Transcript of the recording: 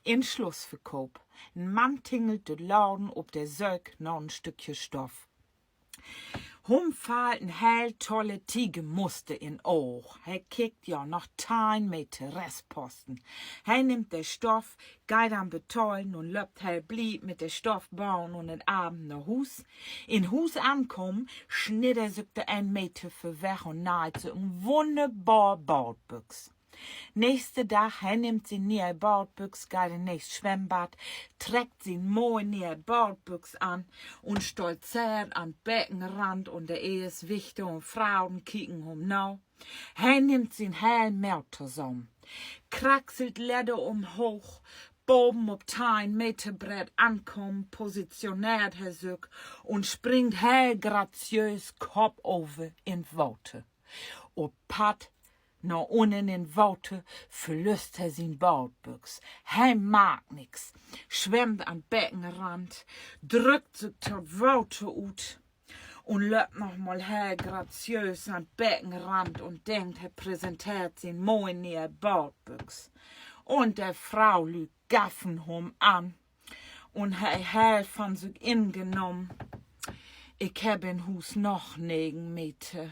In Schlussverkauf. Ein Mann tingelt de Laden ob der Söck noch ein Stückchen Stoff. Fällt ein heel tolle Tiegemuster in Oog. Hij kijkt ja noch 10 Meter Restposten. Hij nimmt den Stoff, geht am betalen und löpt hij blieb mit der Stoff bauen und den Abend nach Hus. In Hus ankommen, schnitt sich der 1 Meter für weg und naht so ein wunderbar Bordbüchs. Nächste Tag, hij nimmt sie neer Bordbüchs, geht in nächst Schwimmbad, trägt sie mooi neer Bordbüchs an und stolzert an Beckenrand und der Eheswichte und Frauen kicken nau. Hij nimmt sie heel Meltersom, kraxelt Leder hoch, boben ob 10 Meter Brett ankommen, positioniert er sich und springt heel graziös Kopf over in Worte. Ob Pat na unten in Worte verlöst er sin Bordbüchs. Hij mag nix, schwemmt an Beckenrand, drückt sich tot Worte ut und löpt noch mal heel graziös an Beckenrand und denkt, er präsentiert sin mooi neer Bordbüchs. Und der Frau lügt gaffen an und hij heel von sich ingenommen. Ich hab in Hus noch 9 Meter.